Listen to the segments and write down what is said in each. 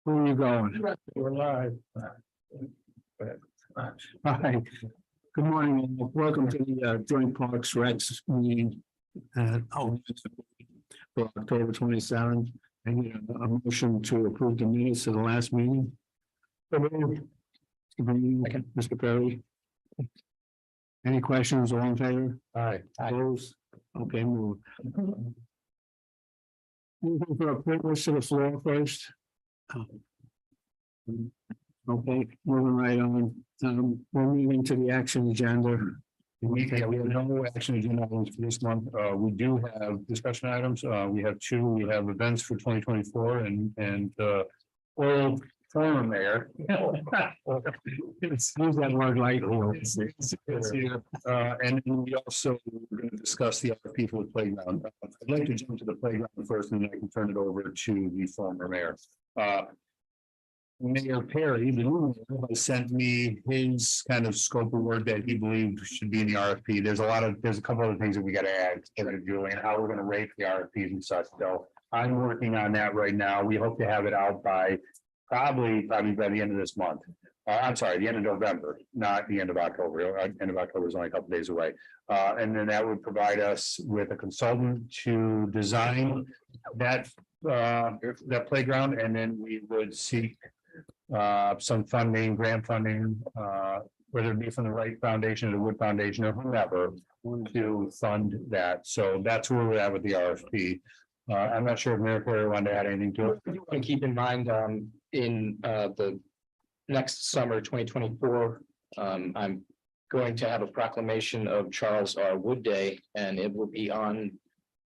Where are you going? We're live. Hi, good morning, and welcome to the Joint Parks Recs meeting. For October 27th. I need a motion to approve the minutes of the last meeting. Mr. Perry. Any questions, all in favor? Aye. Opposed? Okay, move. Moving for a privilege to the floor first. Okay, moving right on. We're moving to the action agenda. We have no action agenda items for this month. We do have discussion items. We have two. We have events for 2024 and oral former mayor. Use that word lightly. And then we also we're going to discuss the RFP for the playground. I'd like to jump to the playground first, and then I can turn it over to the former mayor. Mayor Perry, the new mayor, has sent me his kind of scope of work that he believed should be in the RFP. There's a couple other things that we got to add to doing and how we're going to rate the RFPs and such. So I'm working on that right now. We hope to have it out by probably by the end of this month. I'm sorry, the end of November, not the end of October. End of October is only a couple days away. And then that would provide us with a consultant to design that playground, and then we would seek some funding, grant funding, whether it be from the Wright Foundation or the Wood Foundation or whomever, to fund that. So that's where we're at with the RFP. I'm not sure if Mayor Perry wanted to add anything to it. And keep in mind, in the next summer, 2024, I'm going to have a proclamation of Charles R. Wood Day, and it will be on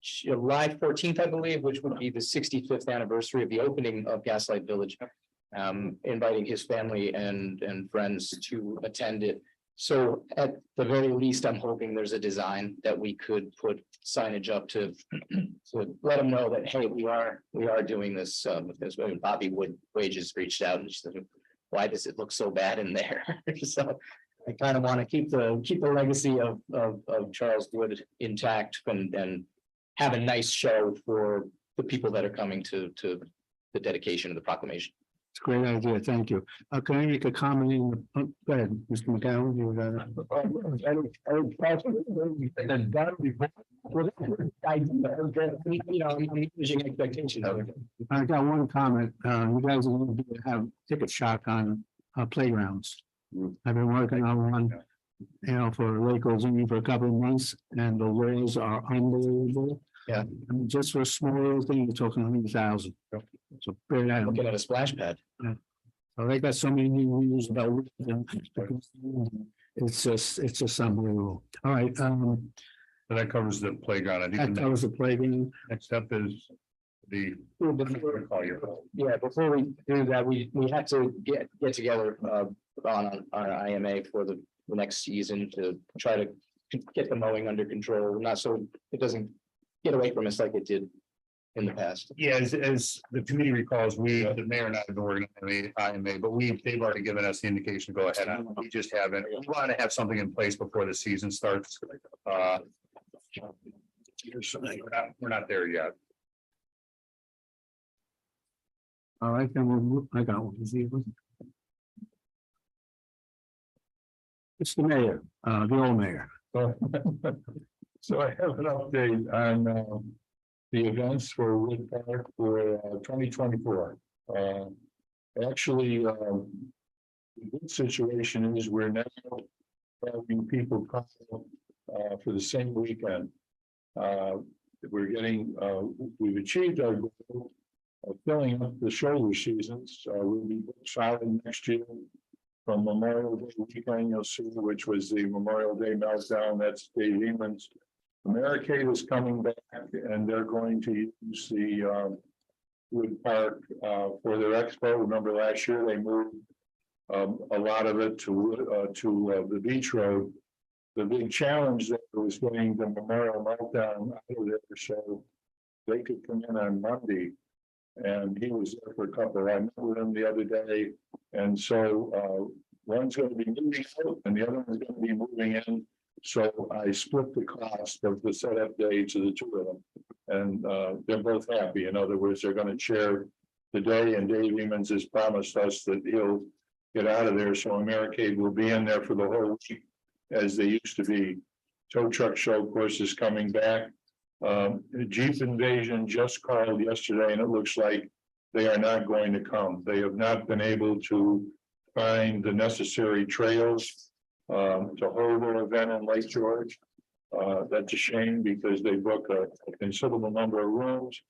July 14th, I believe, which would be the 65th anniversary of the opening of Gaslight Village. Inviting his family and friends to attend it. So at the very least, I'm hoping there's a design that we could put signage up to let them know that, hey, we are doing this with this. Bobby Wood Wages reached out and she said, why does it look so bad in there? So I kind of want to keep the legacy of Charles Wood intact and have a nice show for the people that are coming to the dedication of the proclamation. It's a great idea, thank you. Can I make a comment in the, go ahead, Mr. McGowan, you I'm using expectation of it. I got one comment. You guys are going to have ticket shock on playgrounds. I've been working on one, for Lake Ozone for a couple of months, and the laws are unbelievable. Yeah. I mean, just for a small little thing, you're talking 100,000. So very Looking at a splash pad. So they got so many new rules about it's just unbelievable. All right. So that covers the playground. I think That covers the playground. next step is the. Yeah, before we do that, we have to get together on IMA for the next season to try to get the mowing under control, not so it doesn't get away from us like it did in the past. Yeah, as the committee recalls, the mayor and I have been working on the IMA, but they've already given us the indication to go ahead. We just haven't. We want to have something in place before the season starts. We're not there yet. All right, then I got one. It's the mayor, the old mayor. So I have an update on the events for Wood Park for 2024. Actually, the good situation is we're now having people come for the same weekend. We've achieved our goal of filling up the shoulder seasons. We'll be solid next year. From Memorial Day weekend, you'll see, which was the Memorial Day meltdown. That's Dave Eamon's. Americade is coming back, and they're going to use the Wood Park for their expo. Remember last year they moved a lot of it to the beach road. The big challenge there was getting the Memorial meltdown out of there so they could come in on Monday. And he was there for a couple. I met with him the other day, and so one's going to be moving out, and the other one's going to be moving in. So I split the cost of the setup day to the two of them, and they're both happy. In other words, they're going to share today, and Dave Emons has promised us that he'll get out of there, so Americade will be in there for the whole week as they used to be. Tow Truck Show, of course, is coming back. Jeep Invasion just called yesterday, and it looks like they are not going to come. They have not been able to find the necessary trails to hold their event in Lake George. That's a shame because they book a considerable number of rooms,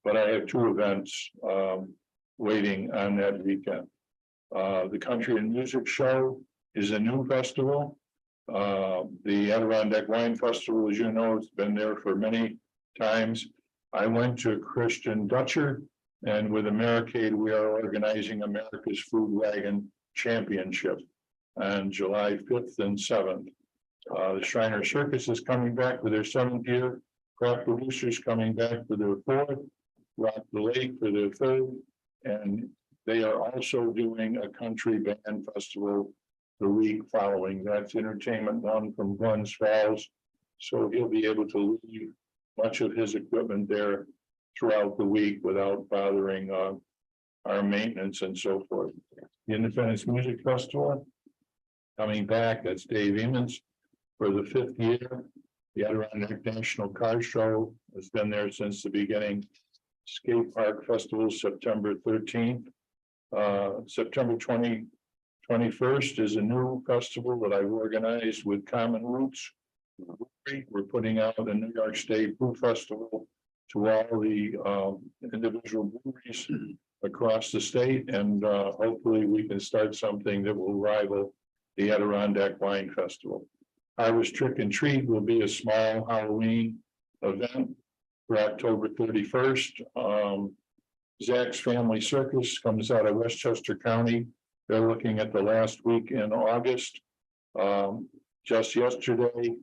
but I have two events waiting on that weekend. The Country and Music Show is a new festival. The Adirondack Wine Festival, as you know, has been there for many times. I went to Christian Dutcher, and with Americade, we are organizing America's Food Wagon Championship on July 5th and 7th. The Shriner Circus is coming back for their 7th year. Craft Producers coming back for their 4th. Rock the Lake for their 3rd. And they are also doing a country band festival the week following. That's Entertainment One from Glens Falls. So he'll be able to leave much of his equipment there throughout the week without bothering our maintenance and so forth. The Independence Music Festival coming back, that's Dave Emons for the 5th year. The Adirondack National Car Show has been there since the beginning. Skate Park Festival, September 13th. September 21st is a new festival that I've organized with Common Roots. We're putting out a New York State Food Festival to all the individual breweries across the state, and hopefully we can start something that will rival the Adirondack Wine Festival. Harvest Trick and Treat will be a small Halloween event for October 31st. Zach's Family Circus comes out of Westchester County. They're looking at the last week in August. Just yesterday,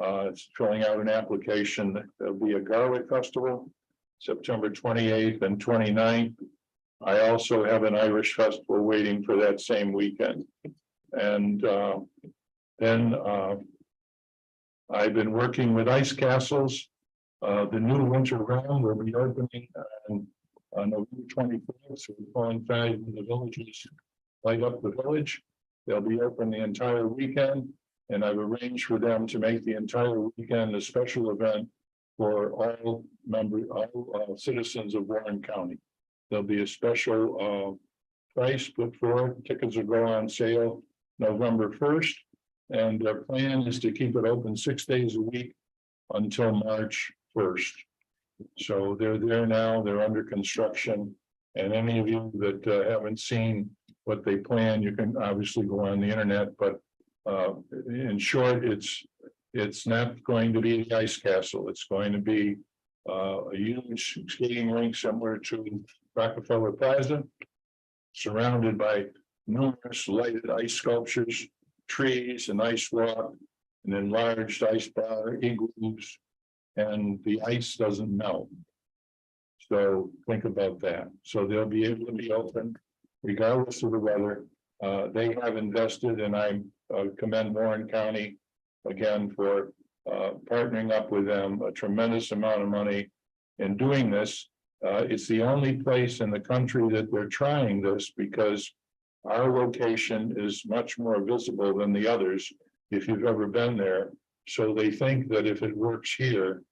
it's filling out an application. There'll be a garlic festival, September 28th and 29th. I also have an Irish festival waiting for that same weekend. And then I've been working with Ice Castles. The new winter round will be opening on November 24th, so we're coincide with the villages, light up the village. They'll be open the entire weekend, and I've arranged for them to make the entire weekend a special event for all citizens of Warren County. There'll be a special price put forward. Tickets will go on sale November 1st, and their plan is to keep it open 6 days a week until March 1st. So they're there now, they're under construction, and any of you that haven't seen what they plan, you can obviously go on the internet, but in short, it's not going to be the Ice Castle. It's going to be a huge skating rink similar to Rockefeller Plaza, surrounded by numerous lighted ice sculptures, trees, an ice walk, an enlarged ice bar, igloos, and the ice doesn't melt. So think about that. So they'll be able to be open regardless of the weather. They have invested, and I commend Warren County again for partnering up with them a tremendous amount of money in doing this. It's the only place in the country that they're trying this because our location is much more visible than the others, if you've ever been there. So they think that if it works here,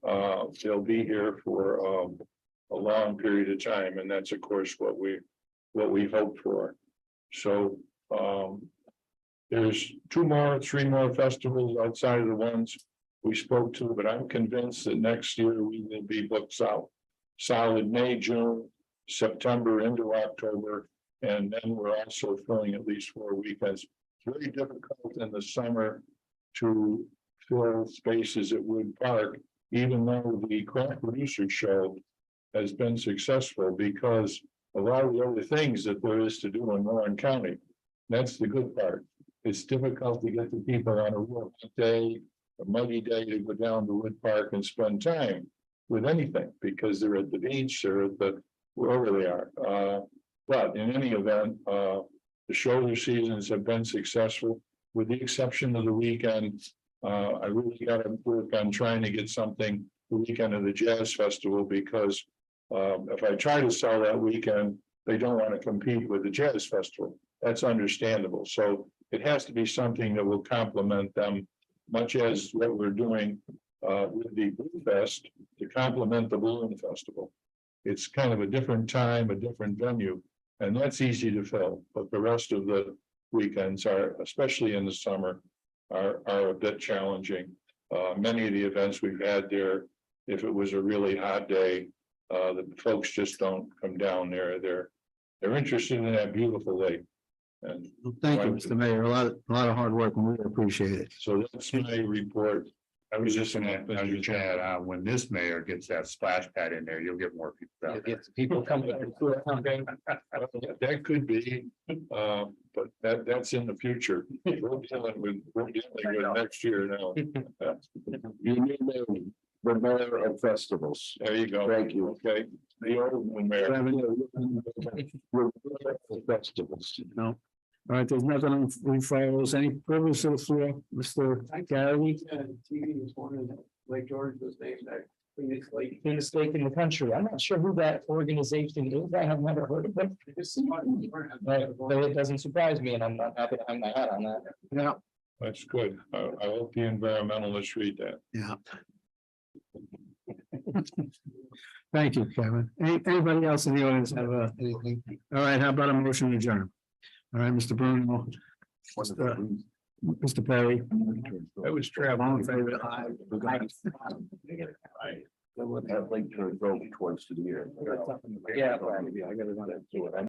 they'll be here for a long period of time, and that's of course what we hope for. So there's 3 more festivals outside of the ones we spoke to, but I'm convinced that next year we will be booked out solid May, June, September into October, and then we're also filling at least 4 weekends. It's very difficult in the summer to fill spaces at Wood Park, even though the Craft Producer Show has been successful because a lot of the other things that there is to do in Warren County. That's the good part. It's difficult to get the people on a real hot day, a muggy day, to go down to Wood Park and spend time with anything because they're at the beach or at wherever they are. But in any event, the shoulder seasons have been successful, with the exception of the weekend. I really got to work on trying to get something the weekend of the Jazz Festival because if I try to sell that weekend, they don't want to compete with the jazz festival. That's understandable. So it has to be something that will complement them, much as what we're doing with the Blue Fest to complement the Balloon Festival. It's kind of a different time, a different venue, and that's easy to fill, but the rest of the weekends are, especially in the summer, are a bit challenging. Many of the events we've had there, if it was a really hot day, the folks just don't come down there. They're interested in that beautiful lake. And Thank you, Mr. Mayor. A lot of hard work, and we appreciate it. so that's my report. I was just gonna add, when this mayor gets that splash pad in there, you'll get more people You'll out there. get people coming. That could be, but that's in the future. We're dealing with next year now. You need the mayor of festivals. There you go. Thank you. Okay, the old mayor. Festivals. No. All right, there's nothing on referrals. Any privilege to the floor, Mr. Gary? TV was one of Lake George was named that cleanest lake. Cleanest lake in the country. I'm not sure who that organization is. I have never heard of them. But it doesn't surprise me, and I'm not happy to hang my hat on that. Yeah. That's good. I hope the environmentalists read that. Yeah. Thank you, Kevin. Anybody else in the audience have anything? All right, how about a motion to adjourn? All right, Mr. Bruno. Mr. Perry. That was All travel. in favor? Aye. They would have like to go twice a year. Yeah. I gotta do it.